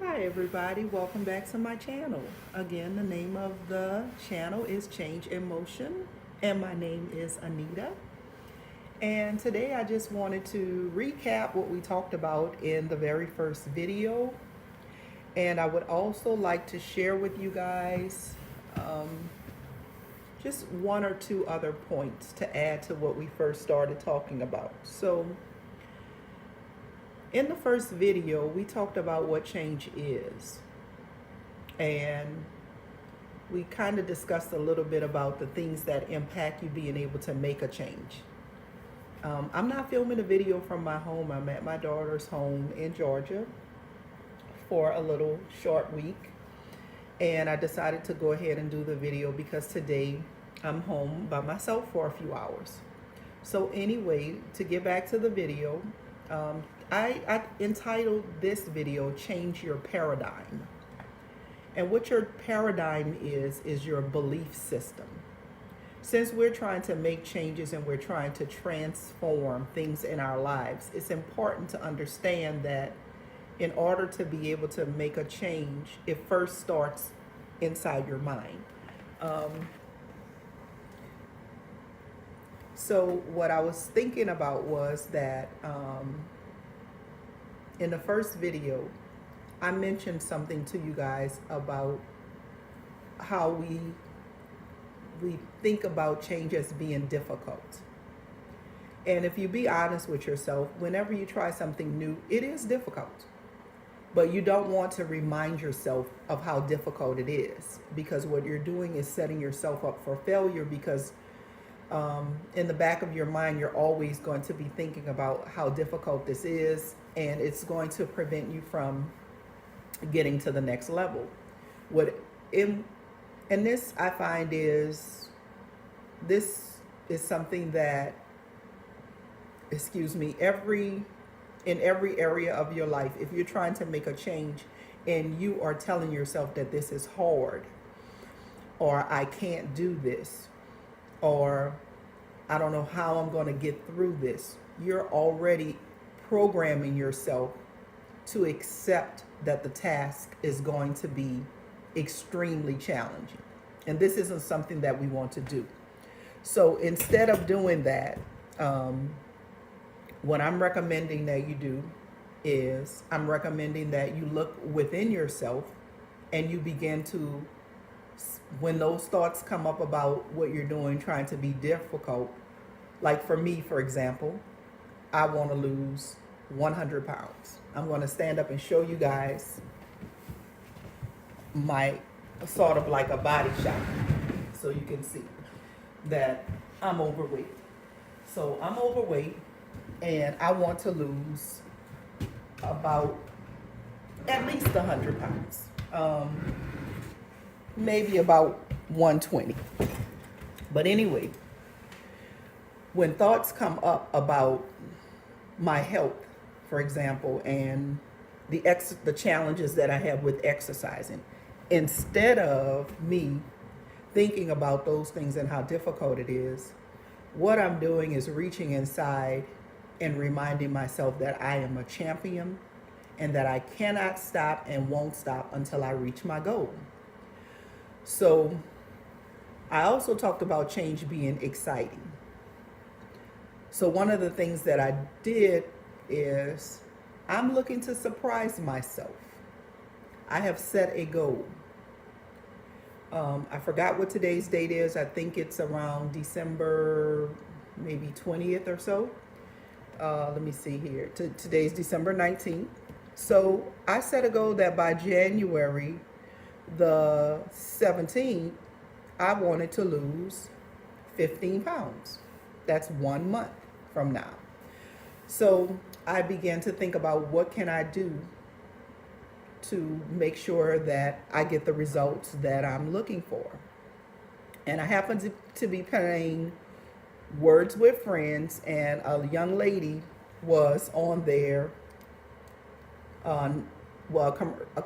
Hi everybody, welcome back to my channel. Again, the name of the channel is Change in Motion and my name is Anita. And today I just wanted to recap what we talked about in the very first video. And I would also like to share with you guys just one or two other points to add to what we first started talking about. So in the first video, we talked about what change is. And we kind of discussed a little bit about the things that impact you being able to make a change. I'm not filming a video from my home. I'm at my daughter's home in Georgia for a little short week. And I decided to go ahead and do the video because today I'm home by myself for a few hours. So anyway, to get back to the video, I entitled this video, Change Your Paradigm. And what your paradigm is your belief system. Since we're trying to make changes and we're trying to transform things in our lives, it's important to understand that in order to be able to make a change, it first starts inside your mind. So what I was thinking about was that in the first video, I mentioned something to you guys about how we think about change as being difficult. And if you be honest with yourself, whenever you try something new, it is difficult. But you don't want to remind yourself of how difficult it is, because what you're doing is setting yourself up for failure, because in the back of your mind, you're always going to be thinking about how difficult this is, and it's going to prevent you from getting to the next level. And this I find is something that, in every area of your life, if you're trying to make a change and you are telling yourself that this is hard, or I can't do this, or I don't know how I'm going to get through this, you're already programming yourself to accept that the task is going to be extremely challenging. And this isn't something that we want to do. So instead of doing that, what I'm recommending that you do is I'm recommending that you look within yourself and you begin to, when those thoughts come up about what you're doing, trying to be difficult, like for me, for example, I want to lose 100 pounds. I'm going to stand up and show you guys my sort of like a body shot so you can see that I'm overweight. So I'm overweight and I want to lose about at least 100 pounds. Maybe about 120. But anyway, when thoughts come up about my health, for example, and the challenges that I have with exercising, instead of me thinking about those things and how difficult it is, what I'm doing is reaching inside and reminding myself that I am a champion and that I cannot stop and won't stop until I reach my goal. So I also talked about change being exciting. So one of the things that I did is I'm looking to surprise myself. I have set a goal. I forgot what today's date is. I think it's around December, maybe 20th or so. Let me see here. Today's December 19th. So I set a goal that by January the 17th, I wanted to lose 15 pounds. That's 1 month from now. So I began to think about what can I do to make sure that I get the results that I'm looking for. And I happened to be playing Words with Friends, and a young lady was on there. A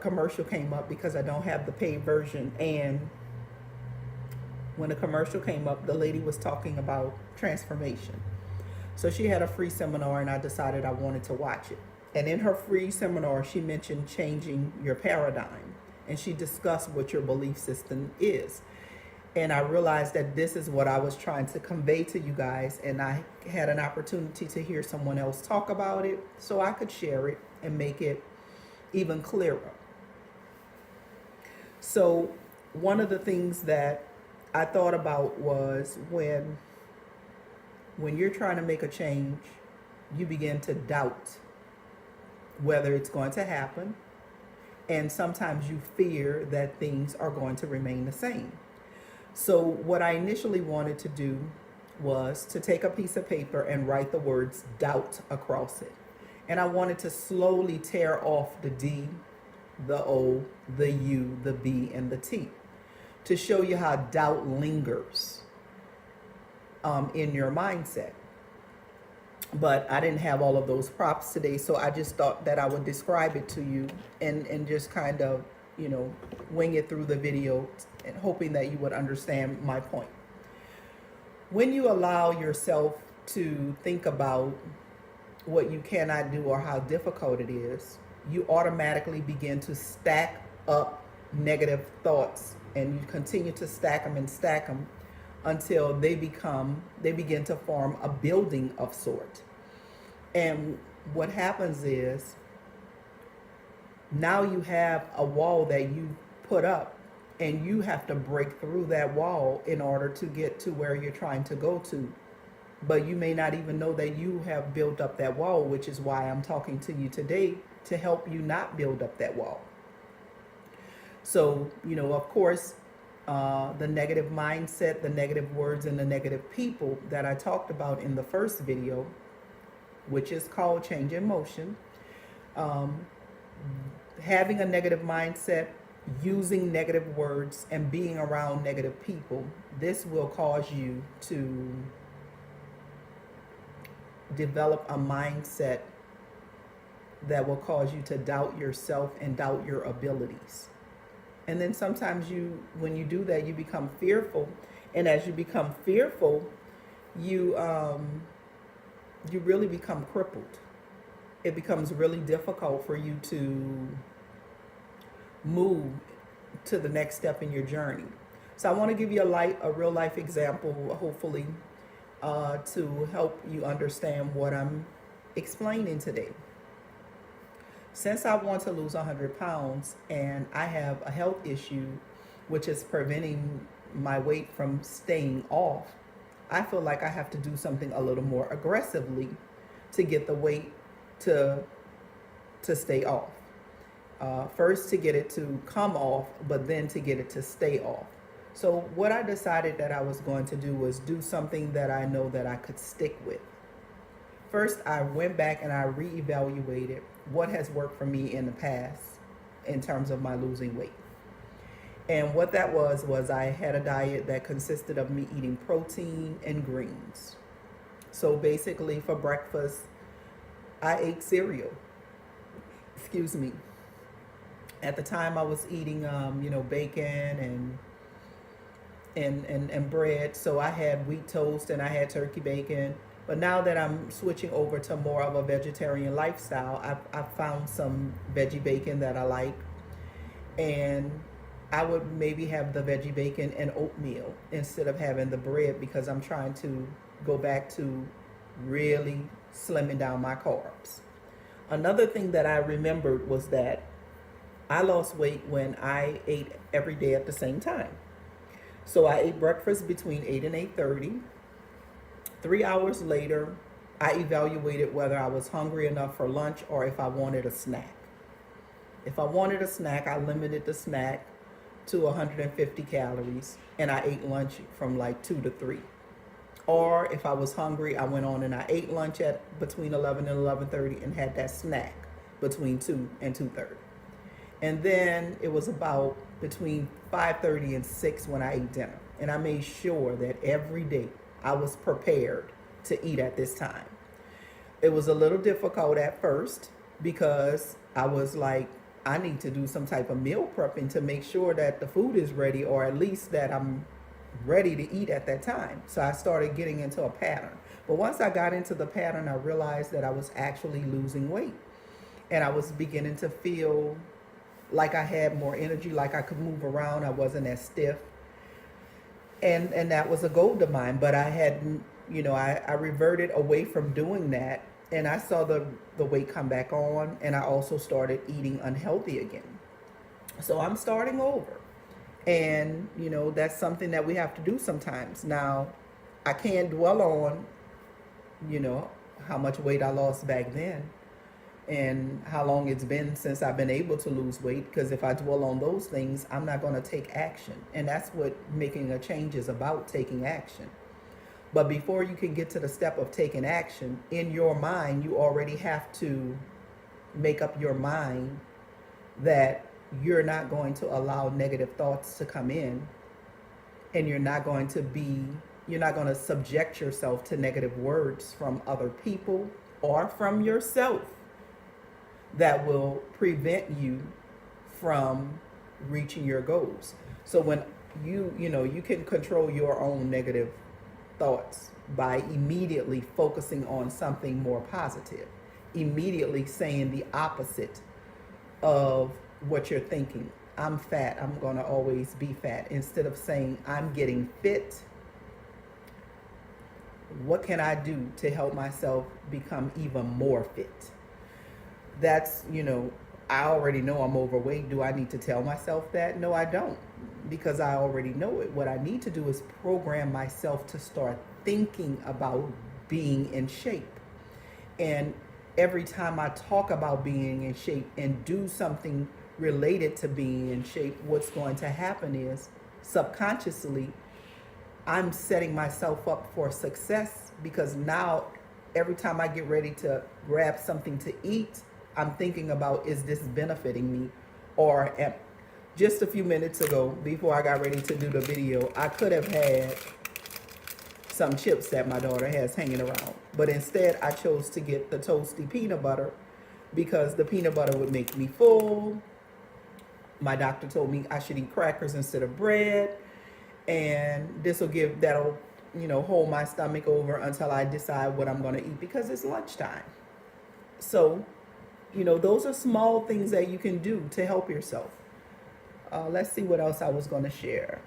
commercial came up because I don't have the paid version, and when the commercial came up, the lady was talking about transformation. So she had a free seminar and I decided I wanted to watch it. And in her free seminar, she mentioned changing your paradigm. And she discussed what your belief system is. And I realized that this is what I was trying to convey to you guys. And I had an opportunity to hear someone else talk about it so I could share it and make it even clearer. So one of the things that I thought about was when you're trying to make a change, you begin to doubt whether it's going to happen. And sometimes you fear that things are going to remain the same. So what I initially wanted to do was to take a piece of paper and write the words doubt across it. And I wanted to slowly tear off the D, the O, the U, the B, and the T to show you how doubt lingers in your mindset. But I didn't have all of those props today, so I just thought that I would describe it to you and just kind of, wing it through the video and hoping that you would understand my point. When you allow yourself to think about what you cannot do or how difficult it is, you automatically begin to stack up negative thoughts, and you continue to stack them until they begin to form a building of sort. And what happens is now you have a wall that you put up, and you have to break through that wall in order to get to where you're trying to go to. But you may not even know that you have built up that wall, which is why I'm talking to you today to help you not build up that wall. So, of course, the negative mindset, the negative words, and the negative people that I talked about in the first video, which is called Change in Motion. Having a negative mindset, using negative words, and being around negative people, this will cause you to develop a mindset that will cause you to doubt yourself and doubt your abilities. And then sometimes when you do that, you become fearful. And as you become fearful, you really become crippled. It becomes really difficult for you to move to the next step in your journey. So I want to give you a real life example, hopefully, to help you understand what I'm explaining today. Since I want to lose 100 pounds and I have a health issue which is preventing my weight from staying off, I feel like I have to do something a little more aggressively to get the weight to stay off. First to get it to come off, but then to get it to stay off. So what I decided that I was going to do was do something that I know that I could stick with. First, I went back and I reevaluated what has worked for me in the past in terms of my losing weight. And what that was I had a diet that consisted of me eating protein and greens. So basically for breakfast, I ate cereal. Excuse me. At the time I was eating, bacon and bread. So I had wheat toast and I had turkey bacon. But now that I'm switching over to more of a vegetarian lifestyle, I've found some veggie bacon that I like. And I would maybe have the veggie bacon and oatmeal instead of having the bread, because I'm trying to go back to really slimming down my carbs. Another thing that I remembered was that I lost weight when I ate every day at the same time. So I ate breakfast between 8 and 8:30. 3 hours later, I evaluated whether I was hungry enough for lunch or if I wanted a snack. If I wanted a snack, I limited the snack to 150 calories, and I ate lunch from like 2 to 3. Or if I was hungry, I went on and I ate lunch at between 11 and 11:30 and had that snack between 2 and 2:30. And then it was about between 5:30 and 6 when I ate dinner. And I made sure that every day I was prepared to eat at this time. It was a little difficult at first because I was like, I need to do some type of meal prepping to make sure that the food is ready, or at least that I'm ready to eat at that time. So I started getting into a pattern. But once I got into the pattern, I realized that I was actually losing weight. and I was beginning to feel like I had more energy, like I could move around. I wasn't as stiff. And that was a goal of mine, but I hadn't, I reverted away from doing that, and I saw the weight come back on, and I also started eating unhealthy again. So I'm starting over. And, that's something that we have to do sometimes. Now, I can't dwell on, you know, how much weight I lost back then and how long it's been since I've been able to lose weight, because if I dwell on those things, I'm not going to take action. And that's what making a change is about, taking action. But before you can get to the step of taking action, in your mind, you already have to make up your mind that you're not going to allow negative thoughts to come in, and you're not going to subject yourself to negative words from other people or from yourself that will prevent you from reaching your goals. So when you can control your own negative thoughts by immediately focusing on something more positive, immediately saying the opposite of what you're thinking. I'm fat, I'm going to always be fat. Instead of saying I'm getting fit, what can I do to help myself become even more fit? That's, I already know I'm overweight. Do I need to tell myself that? No, I don't, because I already know it. What I need to do is program myself to start thinking about being in shape. And every time I talk about being in shape and do something related to being in shape, what's going to happen is subconsciously I'm setting myself up for success, because now every time I get ready to grab something to eat, I'm thinking about, is this benefiting me? Or just a few minutes ago, before I got ready to do the video, I could have had some chips that my daughter has hanging around. But instead, I chose to get the toasty peanut butter, because the peanut butter would make me full. My doctor told me I should eat crackers instead of bread. And that'll hold my stomach over until I decide what I'm going to eat, because it's lunchtime. So, those are small things that you can do to help yourself. Let's see what else I was going to share.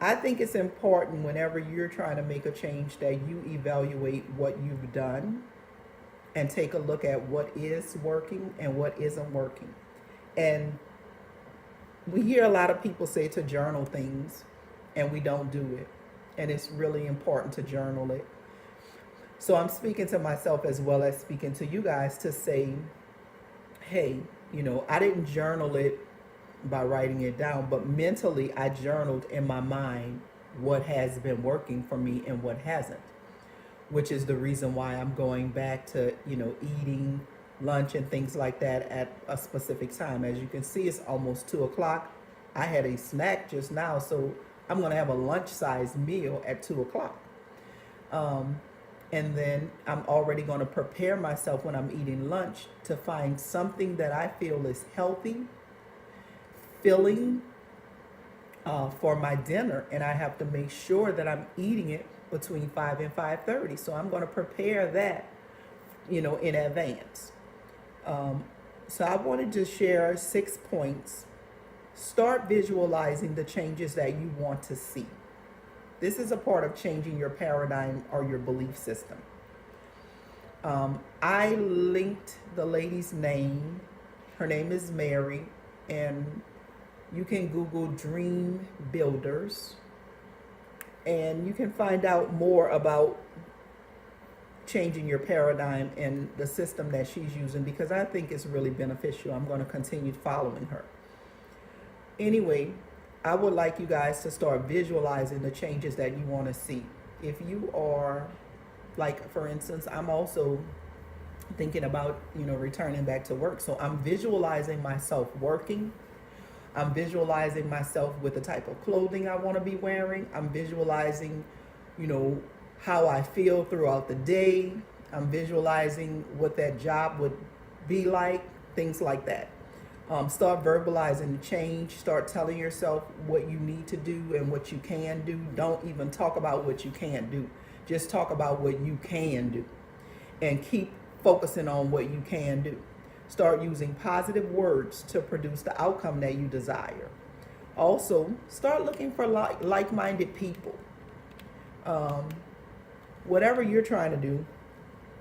I think it's important whenever you're trying to make a change that you evaluate what you've done and take a look at what is working and what isn't working. And we hear a lot of people say to journal things, and we don't do it. And it's really important to journal it. So I'm speaking to myself as well as speaking to you guys to say, hey, I didn't journal it by writing it down, but mentally I journaled in my mind what has been working for me and what hasn't, which is the reason why I'm going back to, eating lunch and things like that at a specific time. As you can see, it's almost 2:00. I had a snack just now, so I'm going to have a lunch-sized meal at 2:00. And then I'm already going to prepare myself when I'm eating lunch to find something that I feel is healthy, filling for my dinner. And I have to make sure that I'm eating it between 5 and 5:30. So I'm going to prepare that, in advance. So I wanted to share 6 points. Start visualizing the changes that you want to see. This is a part of changing your paradigm or your belief system. I linked the lady's name. Her name is Mary, and you can Google Dream Builders, and you can find out more about changing your paradigm and the system that she's using, because I think it's really beneficial. I'm going to continue following her. Anyway, I would like you guys to start visualizing the changes that you want to see. If you are, like, for instance, I'm also thinking about, returning back to work. So I'm visualizing myself working. I'm visualizing myself with the type of clothing I want to be wearing. I'm visualizing, how I feel throughout the day. I'm visualizing what that job would be like, things like that. Start verbalizing the change. Start telling yourself what you need to do and what you can do. Don't even talk about what you can't do. Just talk about what you can do. And keep focusing on what you can do. Start using positive words to produce the outcome that you desire. Also, start looking for like-minded people. Whatever you're trying to do,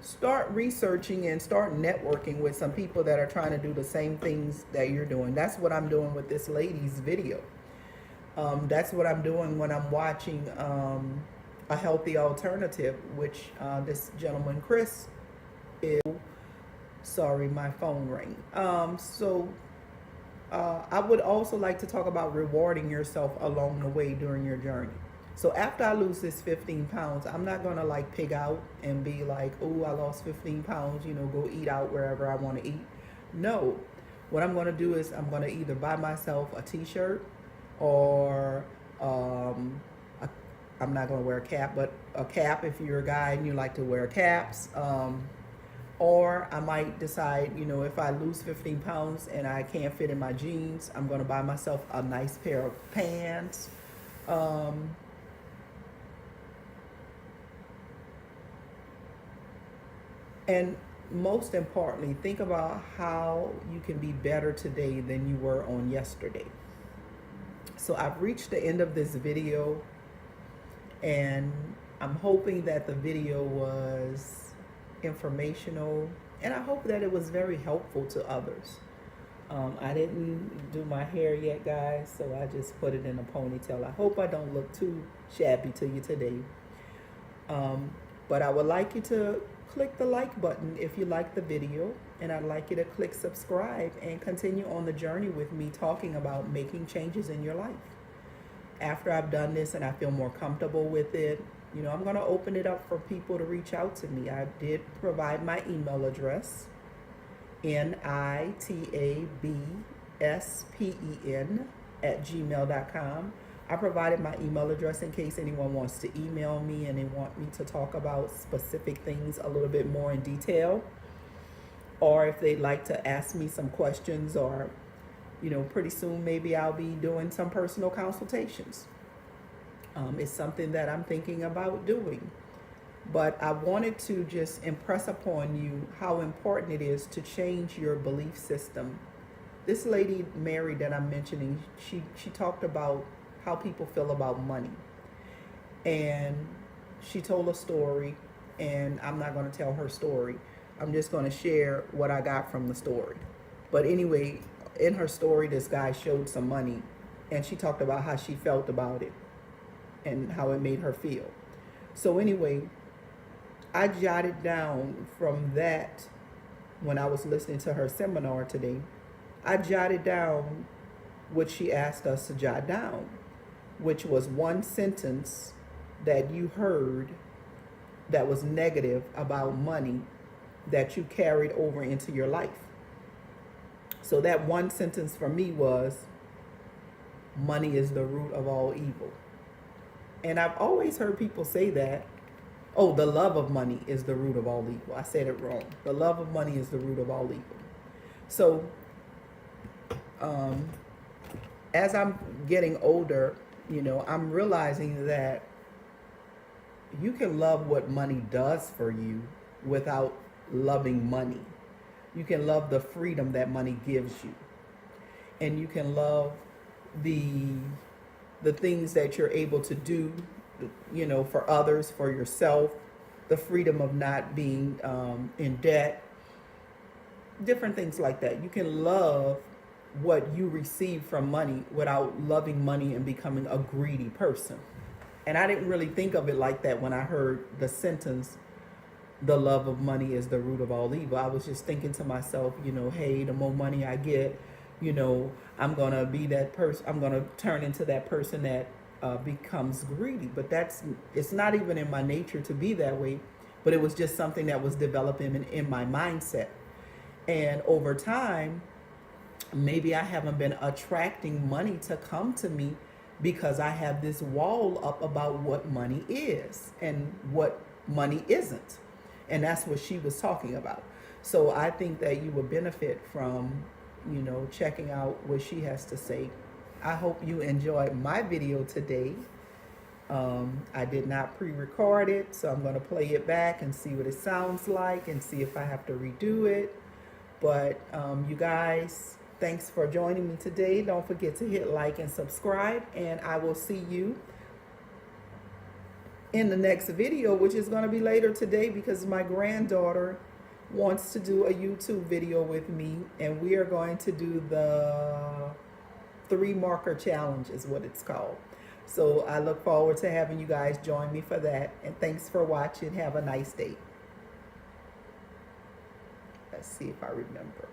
start researching and start networking with some people that are trying to do the same things that you're doing. That's what I'm doing with this lady's video. That's what I'm doing when I'm watching A Healthy Alternative, which this gentleman, Chris, is. Sorry, my phone rang. I would also like to talk about rewarding yourself along the way during your journey. So after I lose this 15 pounds, I'm not going to like pig out and be like, oh, I lost 15 pounds, go eat out wherever I want to eat. No, what I'm going to do is I'm going to either buy myself a t-shirt or I'm not going to wear a cap, but a cap if you're a guy and you like to wear caps. Or I might decide, if I lose 15 pounds and I can't fit in my jeans, I'm going to buy myself a nice pair of pants. And most importantly, think about how you can be better today than you were on yesterday. So I've reached the end of this video, and I'm hoping that the video was informational, and I hope that it was very helpful to others. I didn't do my hair yet, guys, so I just put it in a ponytail. I hope I don't look too shabby to you today. But I would like you to click the like button if you like the video, and I'd like you to click subscribe and continue on the journey with me talking about making changes in your life. After I've done this and I feel more comfortable with it, I'm going to open it up for people to reach out to me. I did provide my email address, nitabspen@gmail.com. I provided my email address in case anyone wants to email me and they want me to talk about specific things a little bit more in detail, or if they'd like to ask me some questions, or pretty soon maybe I'll be doing some personal consultations. It's something that I'm thinking about doing. But I wanted to just impress upon you how important it is to change your belief system. This lady, Mary, that I'm mentioning, she talked about how people feel about money. And she told a story, and I'm not going to tell her story. I'm just going to share what I got from the story. But anyway, in her story, this guy showed some money, and she talked about how she felt about it and how it made her feel. So anyway, I jotted down from that when I was listening to her seminar today. I jotted down what she asked us to jot down, which was one sentence that you heard that was negative about money that you carried over into your life. So that one sentence for me was, money is the root of all evil. And I've always heard people say that, oh, the love of money is the root of all evil. I said it wrong. The love of money is the root of all evil. So as I'm getting older, I'm realizing that you can love what money does for you without loving money. You can love the freedom that money gives you. And you can love the things that you're able to do, for others, for yourself, the freedom of not being in debt, different things like that. You can love what you receive from money without loving money and becoming a greedy person. And I didn't really think of it like that when I heard the sentence, the love of money is the root of all evil. I was just thinking to myself, hey, the more money I get, I'm going to be that person. I'm going to turn into that person that becomes greedy. But it's not even in my nature to be that way. But it was just something that was developing in my mindset. And over time, maybe I haven't been attracting money to come to me because I have this wall up about what money is and what money isn't. And that's what she was talking about. So I think that you will benefit from, you know, checking out what she has to say. I hope you enjoyed my video today. I did not pre-record it, so I'm going to play it back and see what it sounds like and see if I have to redo it. But you guys, thanks for joining me today. Don't forget to hit like and subscribe, and I will see you in the next video, which is going to be later today because my granddaughter wants to do a YouTube video with me, and we are going to do the 3 marker challenge is what it's called. So I look forward to having you guys join me for that, and thanks for watching. Have a nice day. Let's see if I remember.